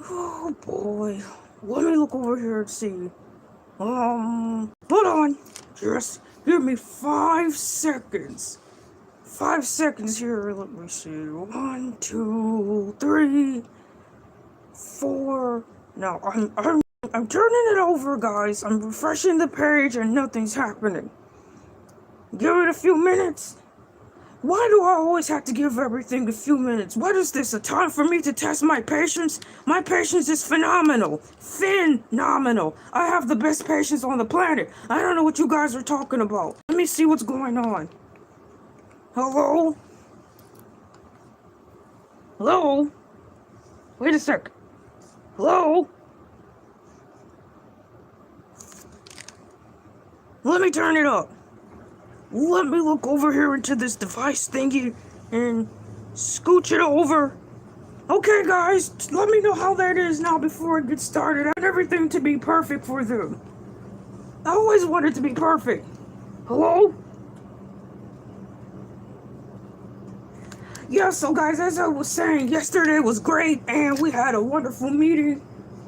Oh boy. Let me look over here and see. Hold on. Just give me 5 seconds. 5 seconds here. Let me see. 1, 2, 3, 4. Now I'm turning it over, guys. I'm refreshing the page and nothing's happening. Give it a few minutes. Why do I always have to give everything a few minutes? What is this, a time for me to test my patience? My patience is phenomenal. Phenomenal. I have the best patience on the planet. I don't know what you guys are talking about. Let me see what's going on. Hello? Hello? Wait a sec. Hello? Let me turn it up. Let me look over here into this device thingy and scooch it over. Okay, guys, let me know how that is now before I get started. I want everything to be perfect for them. I always want it to be perfect. Hello? Yeah, so guys, as I was saying, yesterday was great and we had a wonderful meeting.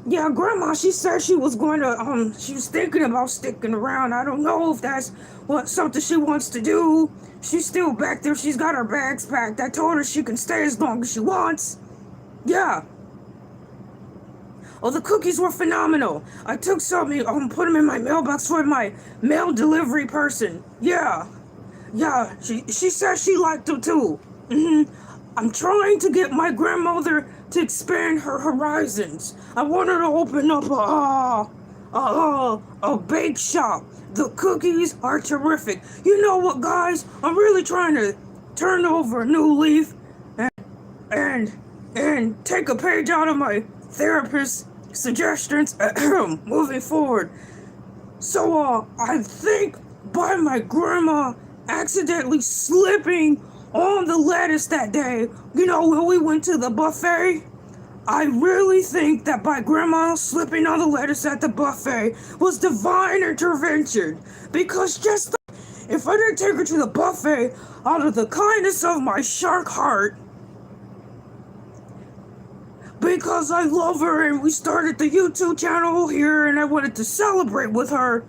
Yeah, Grandma, she said she was going to, she was thinking about sticking around. I don't know if that's something she wants to do. She's still back there. She's got her bags packed. I told her she can stay as long as she wants. Yeah. Oh, the cookies were phenomenal. I took some, put them in my mailbox for my mail delivery person. Yeah. Yeah, she said she liked them too. I'm trying to get my grandmother to expand her horizons. I want her to open up a bake shop. The cookies are terrific. You know what, guys? I'm really trying to turn over a new leaf and take a page out of my therapist's suggestions moving forward. So, I think by my grandma accidentally slipping on the lettuce that day, when we went to the buffet, I really think that by Grandma slipping on the lettuce at the buffet was divine intervention. Because just if I didn't take her to the buffet out of the kindness of my shark heart, because I love her and we started the YouTube channel here and I wanted to celebrate with her,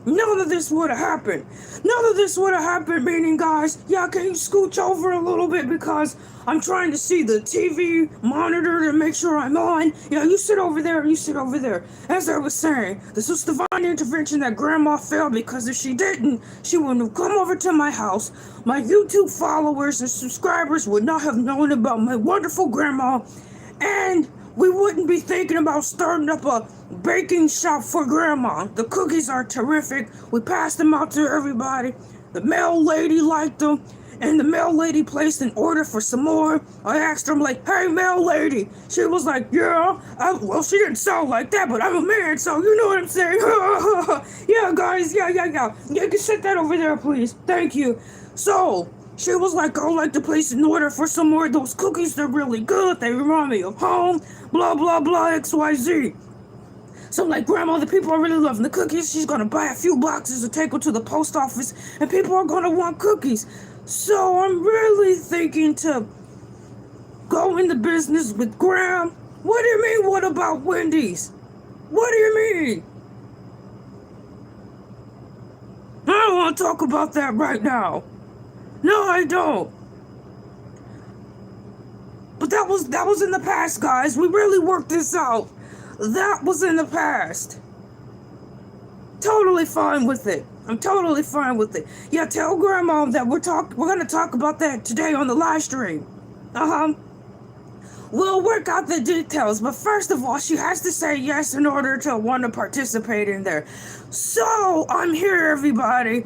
none of this would have happened. None of this would have happened, meaning, guys, yeah, can you scooch over a little bit because I'm trying to see the TV monitor to make sure I'm on. Yeah, you sit over there, you sit over there. As I was saying, this was divine intervention that Grandma failed because if she didn't, she wouldn't have come over to my house. My YouTube followers and subscribers would not have known about my wonderful grandma, and we wouldn't be thinking about starting up a baking shop for Grandma. The cookies are terrific. We passed them out to everybody. The mail lady liked them, and the mail lady placed an order for some more. I asked her, I'm like, hey, mail lady. She was like, yeah. Well, she didn't sound like that, but I'm a man, so you know what I'm saying. Yeah, guys, yeah. Yeah, you can set that over there, please. Thank you. So she was like, I'd like to place an order for some more of those cookies. They're really good. They remind me of home. Blah, blah, blah, XYZ. So I'm like, Grandma, the people are really loving the cookies. She's going to buy a few boxes to take them to the post office. And people are going to want cookies. So I'm really thinking to go into business with Graham. What do you mean, what about Wendy's? What do you mean? I don't want to talk about that right now. No, I don't. But that was in the past, guys. We really worked this out. That was in the past. Totally fine with it. I'm totally fine with it. Yeah, tell Grandma that we're gonna talk about that today on the live stream. We'll work out the details, but first of all, she has to say yes in order to want to participate in there. So, I'm here, everybody.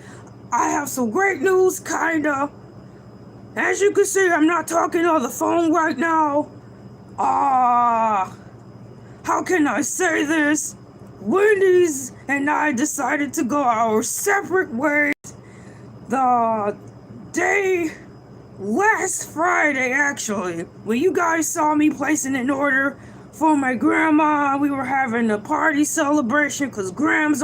I have some great news, kinda. As you can see, I'm not talking on the phone right now. How can I say this? Wendy's and I decided to go our separate ways. The day last Friday, actually, when you guys saw me placing an order for my grandma, we were having a party celebration because Gram's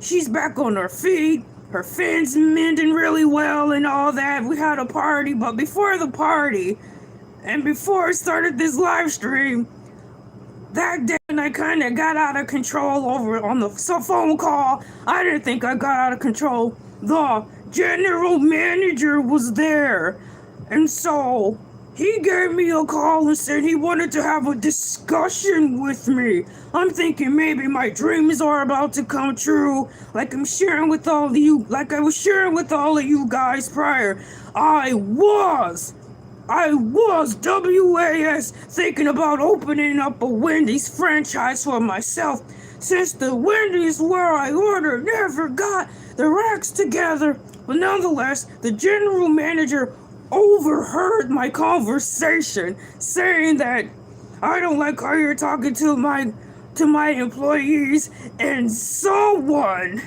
she's back on her feet. Her fin's mending really well and all that. We had a party, but before the party, and before I started this live stream, that day when I kind of got out of control over on the phone call, I didn't think I got out of control. The general manager was there, and so he gave me a call and said he wanted to have a discussion with me. I'm thinking maybe my dreams are about to come true, like I'm sharing with all of you, like I was sharing with all of you guys prior. I was WAS thinking about opening up a Wendy's franchise for myself, since the Wendy's where I ordered never got the racks together. But nonetheless, the general manager overheard my conversation, saying that I don't like how you're talking to my employees, and someone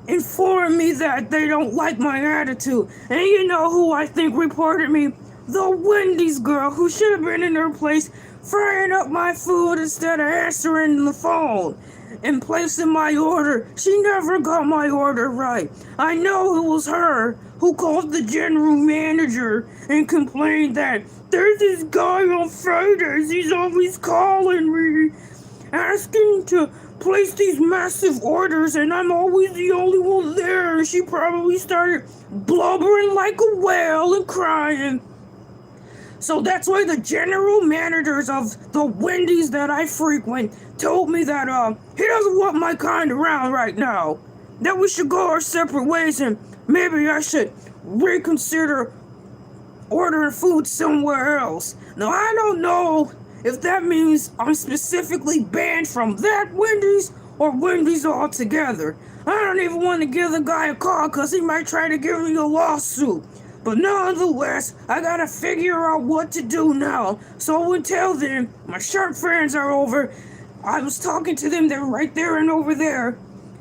informed me that they don't like my attitude. And you know who I think reported me? The Wendy's girl, who should have been in her place frying up my food instead of answering the phone and placing my order. She never got my order right. I know it was her who called the general manager and complained that there's this guy on Fridays, he's always calling me, asking to place these massive orders, and I'm always the only one there. And she probably started blubbering like a whale and crying. So that's why the general managers of the Wendy's that I frequent told me that he doesn't want my kind around right now, that we should go our separate ways, and maybe I should reconsider ordering food somewhere else. Now, I don't know if that means I'm specifically banned from that Wendy's or Wendy's altogether. I don't even want to give the guy a call because he might try to give me a lawsuit. But nonetheless, I gotta figure out what to do now. So until then, my shark friends are over. I was talking to them, they're right there and over there.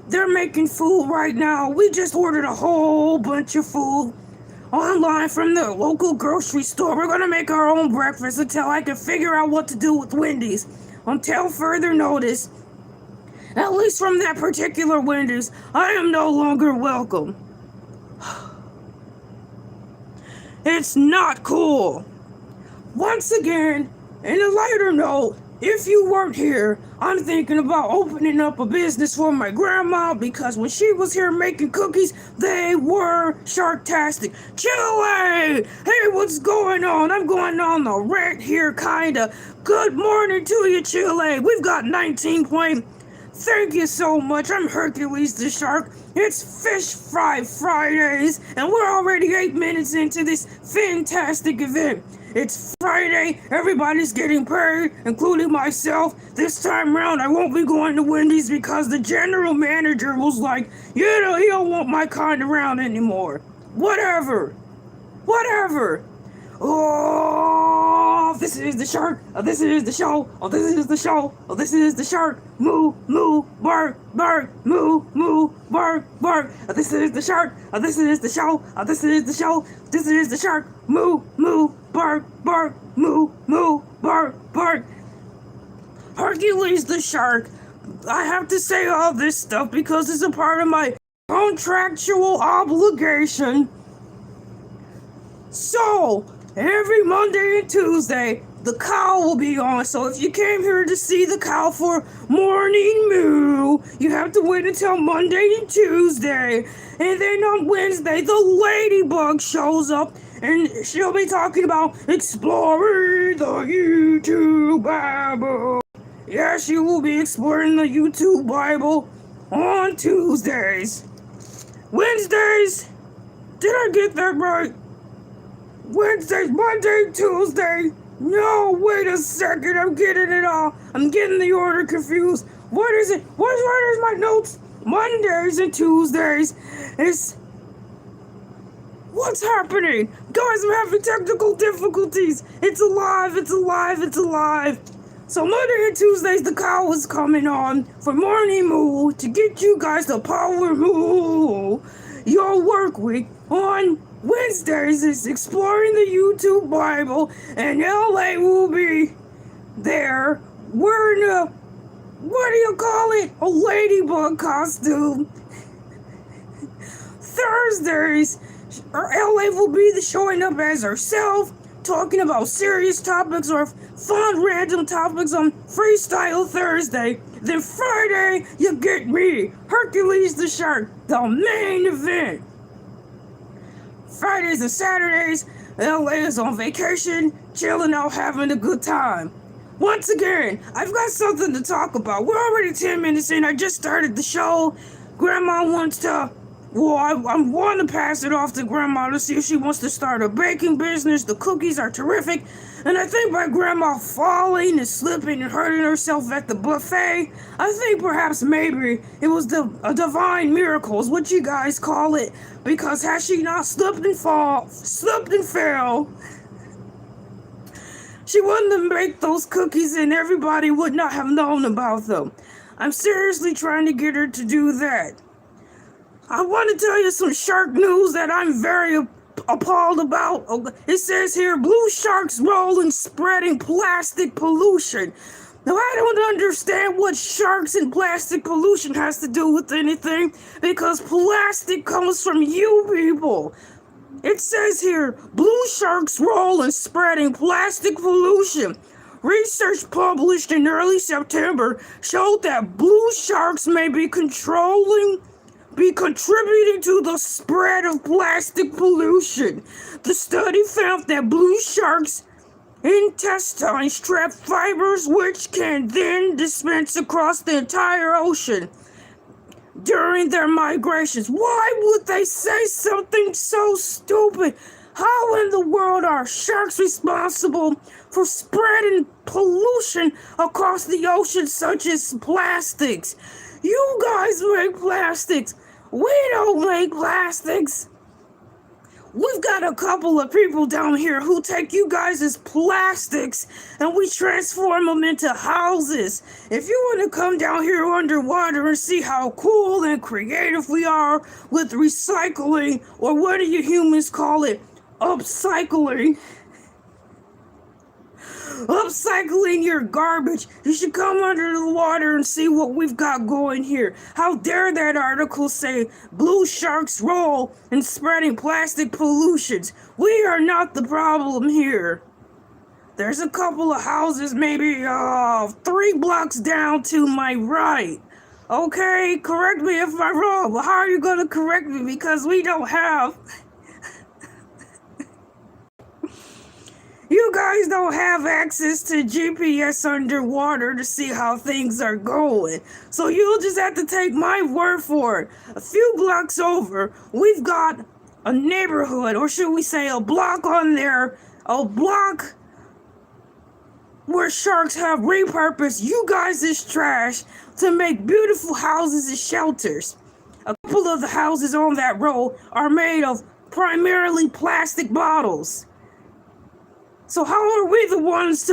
They're making food right now. We just ordered a whole bunch of food online from the local grocery store. We're gonna make our own breakfast until I can figure out what to do with Wendy's. Until further notice, at least from that particular Wendy's, I am no longer welcome. It's not cool. Once again, in a lighter note, if you weren't here, I'm thinking about opening up a business for my grandma, because when she was here making cookies, they were sharktastic. CHUCKEY! Hey, what's going on? I'm going on a rant here, kinda. Good morning to you, CHUCKEY. We've got 19 point. Thank you so much. I'm Hercules the Shark. It's Fish Fry Fridays, and we're already 8 minutes into this fantastic event. It's Friday, everybody's getting paid, including myself. This time around, I won't be going to Wendy's because the general manager was like, he don't want my kind around anymore. Whatever. Oh, this is the shark. This is the show. Oh, this is the show. Oh, this is the shark. Moo, moo, bark, bark. Moo, moo, bark, bark. Oh, this is the shark. Oh, this is the show. Oh, this is the show. This is the shark. Moo, moo, bark, bark. Moo, moo, bark, bark. Hercules the Shark. I have to say all this stuff because it's a part of my contractual obligation. So, every Monday and Tuesday, the cow will be on. So if you came here to see the cow for morning moo, you have to wait until Monday and Tuesday. And then on Wednesday, the ladybug shows up, and she'll be talking about exploring the YouTube Bible. Yeah, she will be exploring the YouTube Bible on Tuesdays. Wednesdays, did I get that right? Wednesdays, Monday, Tuesday. No, wait a second, I'm getting it all. I'm getting the order confused. What is it? Where's my notes? Mondays and Tuesdays. What's happening? Guys, I'm having technical difficulties. It's alive. So Monday and Tuesdays, the cow is coming on for morning moo to get you guys to power moo your work week. On Wednesdays is exploring the YouTube Bible, and LA will be there wearing a, what do you call it? A ladybug costume. Thursdays, LA will be showing up as herself, talking about serious topics or fun random topics on Freestyle Thursday, then Friday you get me, Hercules the Shark, the main event. Fridays and Saturdays, LA is on vacation, chilling out, having a good time. Once again, I've got something to talk about. We're already 10 minutes in. I just started the show. Grandma wants to, I want to pass it off to Grandma to see if she wants to start a baking business. The cookies are terrific. And I think by Grandma falling and slipping and hurting herself at the buffet, I think perhaps maybe it was a divine miracle is what you guys call it. Because had she not slipped and fell, she wouldn't have baked those cookies and everybody would not have known about them. I'm seriously trying to get her to do that. I want to tell you some shark news that I'm very appalled about. It says here, blue sharks roll in spreading plastic pollution. Now, I don't understand what sharks and plastic pollution has to do with anything, because plastic comes from you people. It says here, blue sharks roll in spreading plastic pollution. Research published in early September showed that blue sharks may be contributing to the spread of plastic pollution. The study found that blue sharks' intestines trap fibers which can then dispense across the entire ocean during their migrations. Why would they say something so stupid? How in the world are sharks responsible for spreading pollution across the ocean, such as plastics? You guys make plastics. We don't make plastics. We've got a couple of people down here who take you guys as plastics and we transform them into houses. If you want to come down here underwater and see how cool and creative we are with recycling, or what do you humans call it? Upcycling your garbage. You should come under the water and see what we've got going here. How dare that article say blue sharks roll in spreading plastic pollutions? We are not the problem here. There's a couple of houses maybe 3 blocks down to my right. Okay, correct me if I'm wrong, but how are you going to correct me? Because we don't have... You guys don't have access to GPS underwater to see how things are going. So you'll just have to take my word for it. A few blocks over, we've got a neighborhood, or should we say a block on there, a block where sharks have repurposed you guys' trash to make beautiful houses and shelters. A couple of the houses on that row are made of primarily plastic bottles. So how are we the ones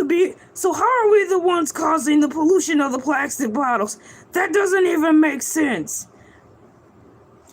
causing the pollution of the plastic bottles? That doesn't even make sense.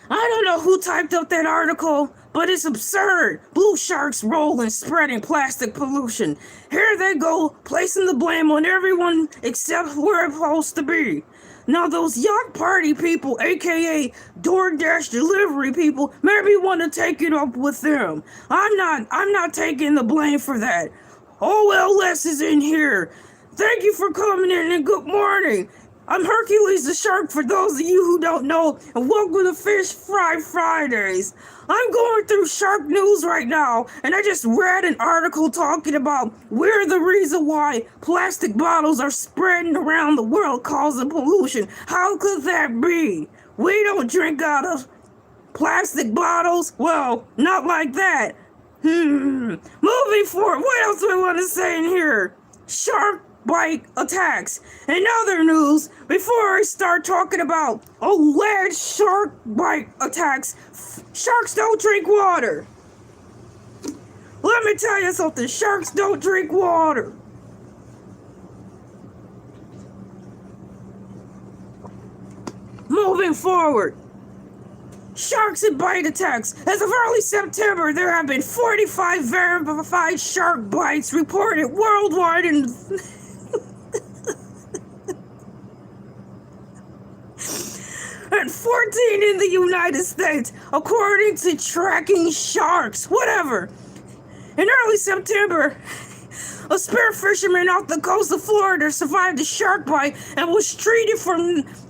I don't know who typed up that article, but it's absurd. Blue sharks roll in spreading plastic pollution. Here they go, placing the blame on everyone except where it's supposed to be. Now those yacht party people, aka DoorDash delivery people, maybe want to take it up with them. I'm not taking the blame for that. OLS is in here. Thank you for coming in and good morning. I'm Hercules the Shark for those of you who don't know, and welcome to Fish Fry Fridays. I'm going through shark news right now, and I just read an article talking about we're the reason why plastic bottles are spreading around the world causing pollution. How could that be? We don't drink out of plastic bottles. Well, not like that. Moving forward, what else do I want to say in here? Shark bite attacks. In other news, before I start talking about alleged shark bite attacks, sharks don't drink water. Let me tell you something, sharks don't drink water. Moving forward, sharks and bite attacks. As of early September, there have been 45 verified shark bites reported worldwide and 14 in the United States, according to Tracking Sharks. Whatever. In early September, a spear fisherman off the coast of Florida survived a shark bite and was treated for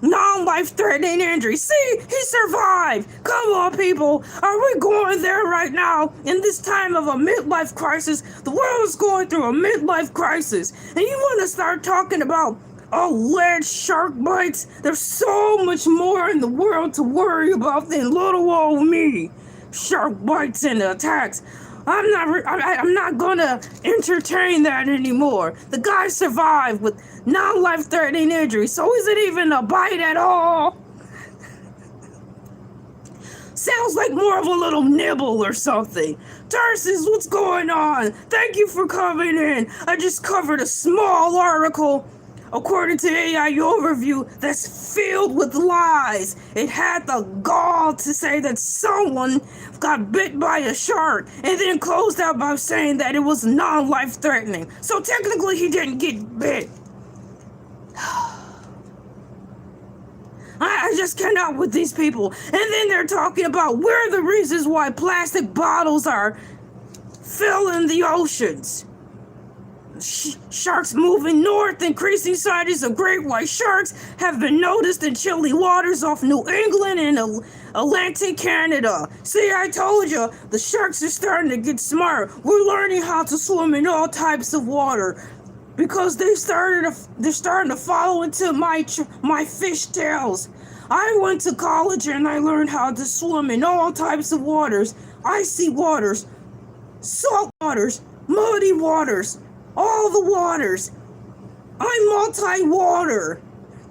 non-life-threatening injuries. See, he survived. Come on, people. Are we going there right now? In this time of a midlife crisis, the world is going through a midlife crisis. And you want to start talking about alleged shark bites? There's so much more in the world to worry about than little old me. Shark bites and attacks. I'm not gonna entertain that anymore. The guy survived with non-life-threatening injuries, so is it even a bite at all? Sounds like more of a little nibble or something. Tarsus, what's going on? Thank you for coming in. I just covered a small article, according to AI Overview, that's filled with lies. It had the gall to say that someone got bit by a shark and then closed out by saying that it was non-life threatening. So technically he didn't get bit. I just cannot with these people. And then they're talking about where are the reasons why plastic bottles are filling the oceans. Sharks moving north, increasing sightings of great white sharks have been noticed in chilly waters off New England and Atlantic Canada. See, I told you, the sharks are starting to get smart. We're learning how to swim in all types of water because they're starting to follow into my fishtails. I went to college and I learned how to swim in all types of waters. Icy waters, salt waters, muddy waters, all the waters. I'm multi-water.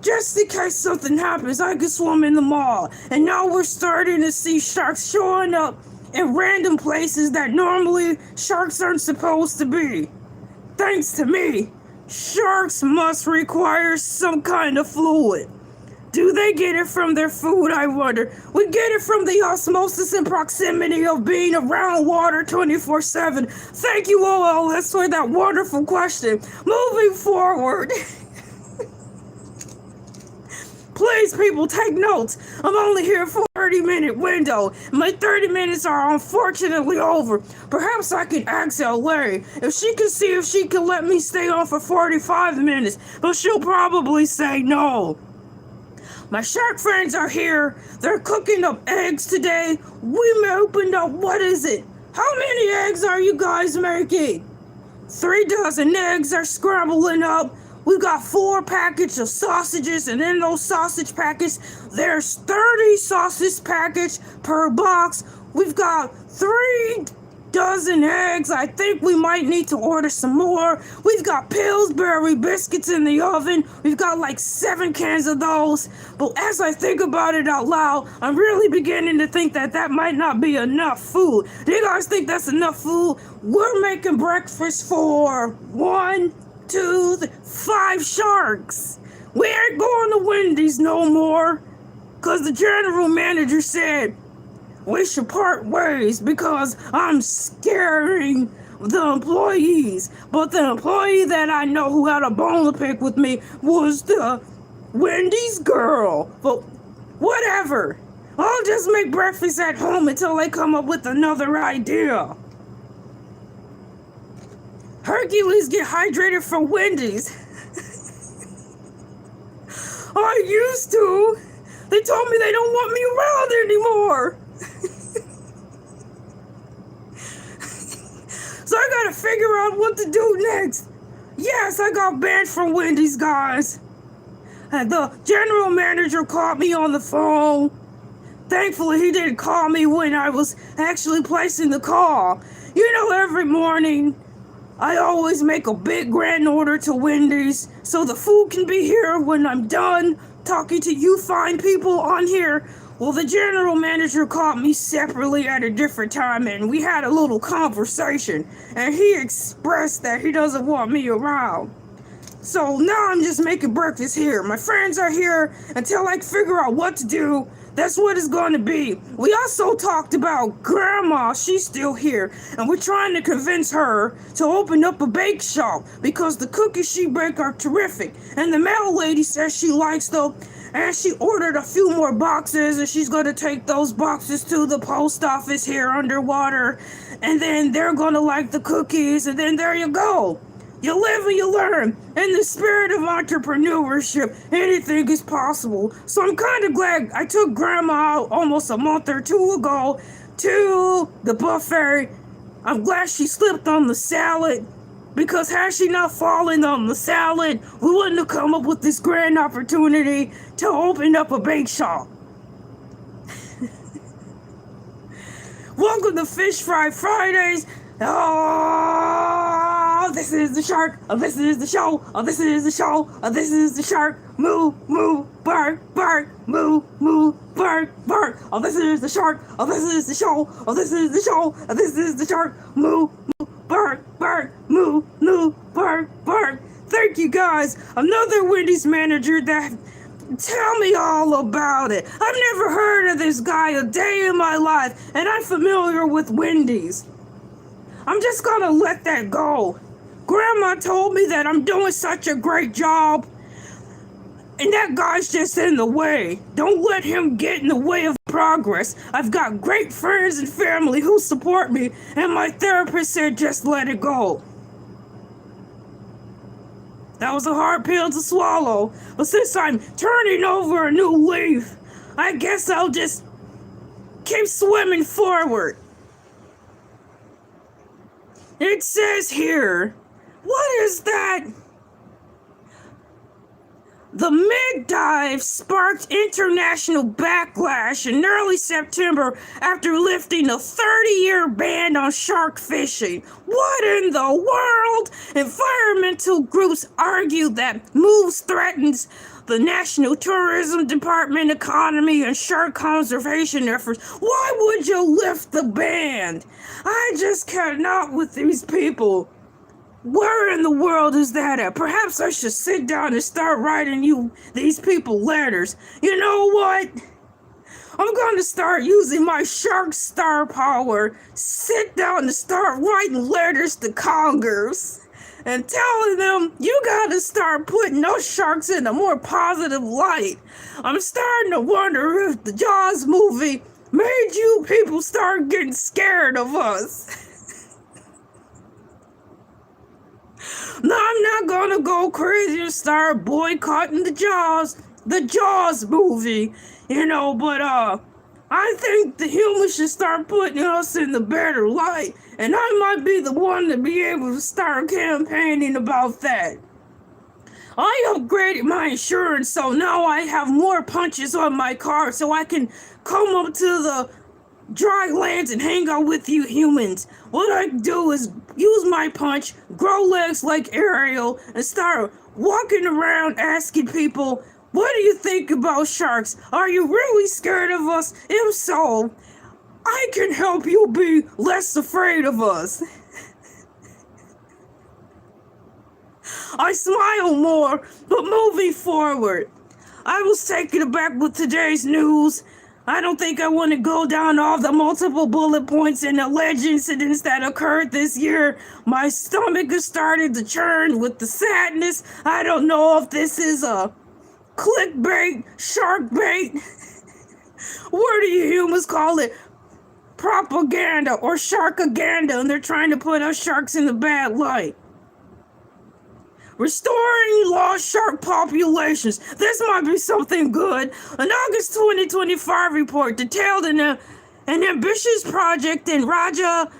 Just in case something happens, I can swim in them all. And now we're starting to see sharks showing up in random places that normally sharks aren't supposed to be. Thanks to me, sharks must require some kind of fluid. Do they get it from their food, I wonder? We get it from the osmosis and proximity of being around water 24/7. Thank you, OLS, for that wonderful question. Moving forward. Please, people, take notes. I'm only here for a 30-minute window. My 30 minutes are unfortunately over. Perhaps I could ask Elay if she can see if she can let me stay on for 45 minutes, but she'll probably say no. My shark friends are here. They're cooking up eggs today. We opened up, what is it? How many eggs are you guys making? 3 dozen eggs are scrambling up. We got 4 packages of sausages, and in those sausage packets, there's 30 sausage packets per box. We've got 3 dozen eggs. I think we might need to order some more. We've got Pillsbury biscuits in the oven. We've got like 7 cans of those. But as I think about it out loud, I'm really beginning to think that that might not be enough food. Do you guys think that's enough food? We're making breakfast for 1, 2, 5 sharks. We ain't going to Wendy's no more, because the general manager said we should part ways because I'm scaring the employees. But the employee that I know who had a bone to pick with me was the Wendy's girl. But whatever. I'll just make breakfast at home until they come up with another idea. Hercules get hydrated from Wendy's. I used to. They told me they don't want me around anymore. So I gotta figure out what to do next. Yes, I got banned from Wendy's, guys. And the general manager called me on the phone. Thankfully, he didn't call me when I was actually placing the call. You know, every morning, I always make a big grand order to Wendy's so the food can be here when I'm done talking to you fine people on here. Well, the general manager called me separately at a different time, and we had a little conversation, and he expressed that he doesn't want me around. So now I'm just making breakfast here. My friends are here until I figure out what to do. That's what it's going to be. We also talked about Grandma. She's still here, and we're trying to convince her to open up a bake shop because the cookies she bakes are terrific. And the mail lady says she likes them, and she ordered a few more boxes, and she's going to take those boxes to the post office here underwater. and then they're gonna like the cookies, and then there you go. You live and you learn. In the spirit of entrepreneurship, anything is possible. So I'm kind of glad I took Grandma out almost a month or two ago to the buffet. I'm glad she slipped on the salad, because had she not fallen on the salad, we wouldn't have come up with this grand opportunity to open up a bake shop. Welcome to Fish Fry Fridays. Oh, this is the shark. Oh, this is the show. Oh, this is the show. Oh, this is the shark. Moo, moo, bark, bark. Moo, moo, bark, bark. Oh, this is the shark. Oh, this is the show. Oh, this is the show. Oh, this is the shark. Moo, moo, bark, bark. Moo, moo, bark, bark. Thank you guys. Another Wendy's manager that... Tell me all about it. I've never heard of this guy a day in my life, and I'm familiar with Wendy's. I'm just gonna let that go. Grandma told me that I'm doing such a great job, and that guy's just in the way. Don't let him get in the way of progress. I've got great friends and family who support me, and my therapist said just let it go. That was a hard pill to swallow, but since I'm turning over a new leaf, I guess I'll just keep swimming forward. It says here, what is that? The mid-dive sparked international backlash in early September after lifting a 30-year ban on shark fishing. What in the world? Environmental groups argue that moves threatens the National Tourism Department economy and shark conservation efforts. Why would you lift the ban? I just cannot with these people. Where in the world is that at? Perhaps I should sit down and start writing these people letters. You know what? I'm going to start using my shark star power. Sit down and start writing letters to Congress and telling them you got to start putting those sharks in a more positive light. I'm starting to wonder if the Jaws movie made you people start getting scared of us. No, I'm not gonna go crazy and start boycotting the Jaws movie, but I think the humans should start putting us in the better light, and I might be the one to be able to start campaigning about that. I upgraded my insurance, so now I have more punches on my car, so I can come up to the dry lands and hang out with you humans. What I do is use my punch, grow legs like Ariel, and start walking around asking people, what do you think about sharks? Are you really scared of us? If so, I can help you be less afraid of us. I smile more, but moving forward, I was taken aback with today's news. I don't think I want to go down all the multiple bullet points and alleged incidents that occurred this year. My stomach has started to churn with the sadness. I don't know if this is a clickbait, shark bait. What do you humans call it? Propaganda or sharkaganda, and they're trying to put us sharks in the bad light. Restoring lost shark populations. This might be something good. An August 2025 report detailed an ambitious project in Raja.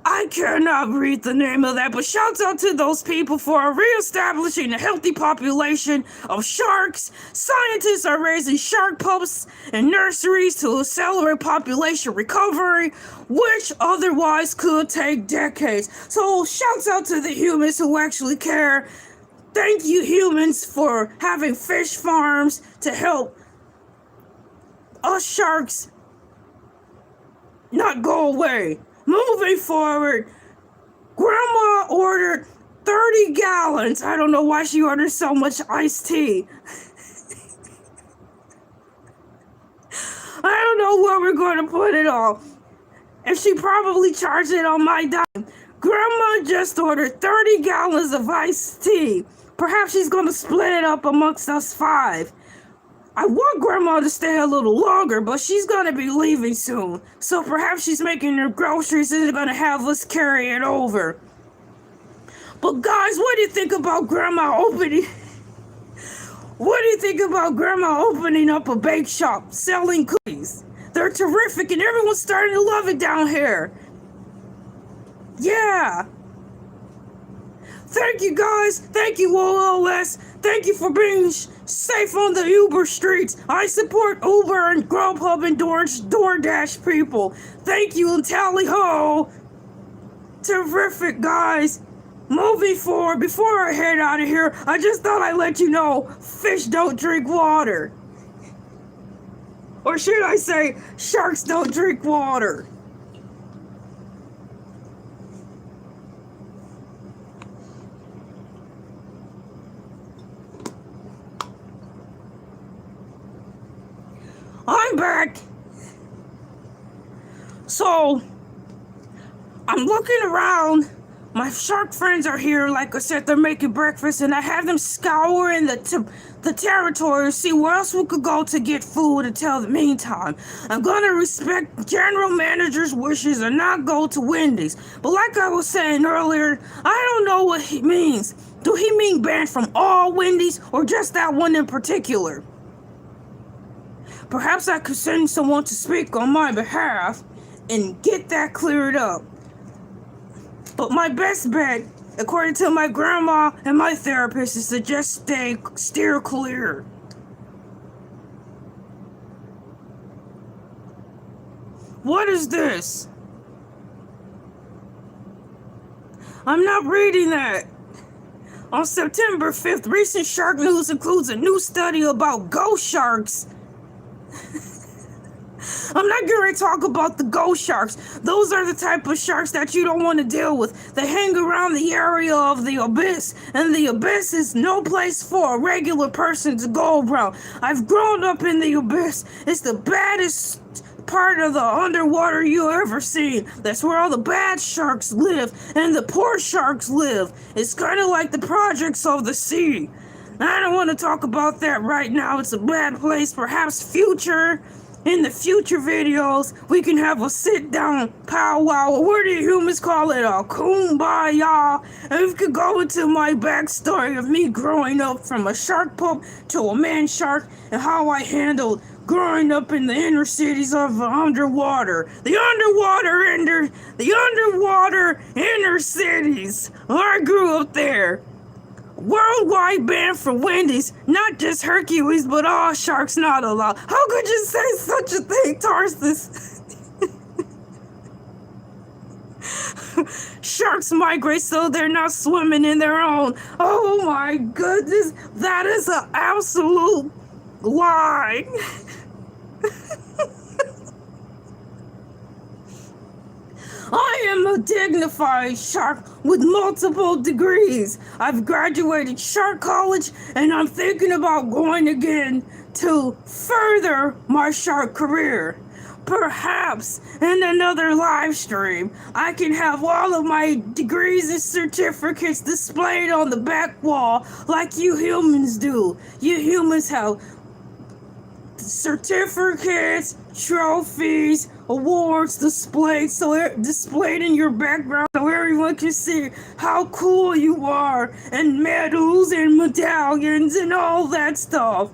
I cannot read the name of that, but shouts out to those people for reestablishing a healthy population of sharks. Scientists are raising shark pups in nurseries to accelerate population recovery, which otherwise could take decades. So shouts out to the humans who actually care. Thank you humans for having fish farms to help us sharks not go away. Moving forward, Grandma ordered 30 gallons. I don't know why she ordered so much iced tea. I don't know where we're going to put it all. And she probably charged it on my dime. Grandma just ordered 30 gallons of iced tea. Perhaps she's going to split it up amongst us 5. I want Grandma to stay a little longer, but she's gonna be leaving soon. So perhaps she's making her groceries and is gonna have us carry it over. But guys, what do you think about Grandma opening... What do you think about Grandma opening up a bake shop selling cookies? They're terrific and everyone's starting to love it down here. Yeah. Thank you guys. Thank you OLS. Thank you for being safe on the Uber streets. I support Uber and Grubhub and DoorDash people. Thank you and tally ho. Terrific guys. Moving forward, before I head out of here, I just thought I'd let you know, fish don't drink water. Or should I say, sharks don't drink water. I'm back. So, I'm looking around. My shark friends are here, like I said, they're making breakfast, and I have them scouring the territory to see where else we could go to get food until the meantime. I'm gonna respect General Manager's wishes and not go to Wendy's. But like I was saying earlier, I don't know what he means. Do he mean banned from all Wendy's or just that one in particular? Perhaps I could send someone to speak on my behalf and get that cleared up. But my best bet, according to my grandma and my therapist, is to just steer clear. What is this? I'm not reading that. On September 5th, recent shark news includes a new study about ghost sharks. I'm not going to talk about the ghost sharks. Those are the type of sharks that you don't want to deal with. They hang around the area of the abyss, and the abyss is no place for a regular person to go around. I've grown up in the abyss. It's the baddest part of the underwater you ever seen. That's where all the bad sharks live, and the poor sharks live. It's kind of like the projects of the sea. I don't want to talk about that right now. It's a bad place. Perhaps in the future videos, we can have a sit-down powwow, or what do humans call it, a kumbaya, and we could go into my backstory of me growing up from a shark pup to a man shark, and how I handled growing up in the inner cities of the underwater inner cities. I grew up there. Worldwide ban for Wendy's, not just Hercules, but all sharks not allowed. How could you say such a thing, Tarsus? Sharks migrate so they're not swimming in their own. Oh my goodness, that is an absolute lie. I am a dignified shark with multiple degrees. I've graduated shark college and I'm thinking about going again to further my shark career. Perhaps in another live stream, I can have all of my degrees and certificates displayed on the back wall like you humans do. You humans have certificates, trophies, awards displayed in your background so everyone can see how cool you are, and medals and medallions and all that stuff.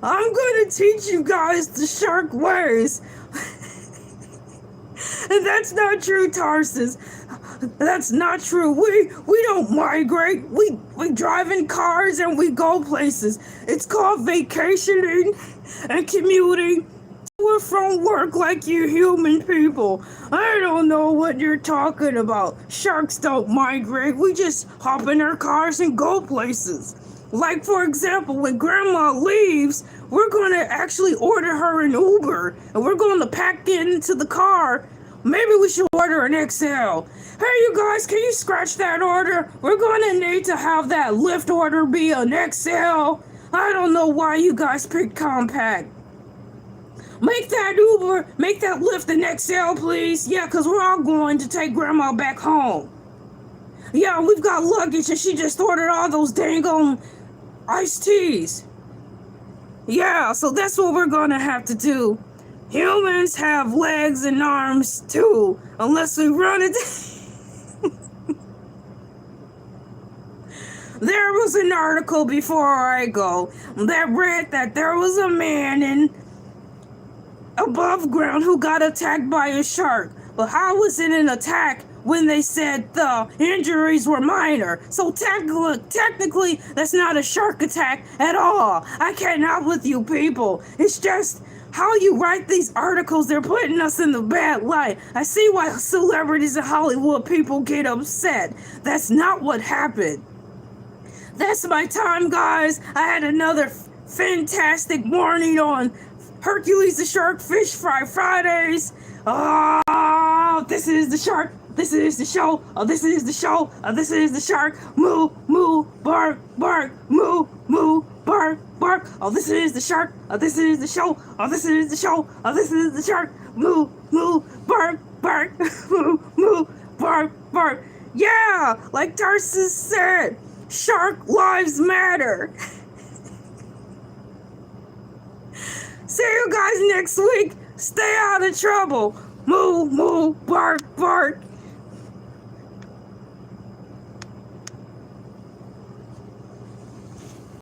I'm gonna teach you guys the shark ways. And that's not true, Tarsus. That's not true. We don't migrate. We drive in cars and we go places. It's called vacationing and commuting to and from work like you human people. I don't know what you're talking about. Sharks don't migrate. We just hop in our cars and go places. Like, for example, when Grandma leaves, we're going to actually order her an Uber, and we're going to pack it into the car. Maybe we should order an XL. Hey, you guys, can you scratch that order? We're going to need to have that Lyft order be an XL. I don't know why you guys picked compact. Make that Lyft an XL, please. Yeah, because we're all going to take Grandma back home. Yeah, we've got luggage, and she just ordered all those dang iced teas. Yeah, so that's what we're gonna have to do. Humans have legs and arms too, unless we run it. There was an article before I go that read that there was a man in above ground who got attacked by a shark. But how was it an attack when they said the injuries were minor? So technically, that's not a shark attack at all. I cannot with you people. It's just how you write these articles, they're putting us in the bad light. I see why celebrities and Hollywood people get upset. That's not what happened. That's my time, guys. I had another fantastic morning on Hercules the Shark Fish Fry Fridays. Oh, this is the shark. This is the show. Oh, this is the show. Oh, this is the shark. Moo, moo, bark, bark. Moo, moo, bark, bark. Oh, this is the shark. Oh, this is the show. Oh, this is the show. Oh, this is the shark. Moo, moo, bark, bark. Moo, moo, bark, bark. Yeah, like Tarsus said, shark lives matter. See you guys next week. Stay out of trouble. Moo, moo, bark, bark.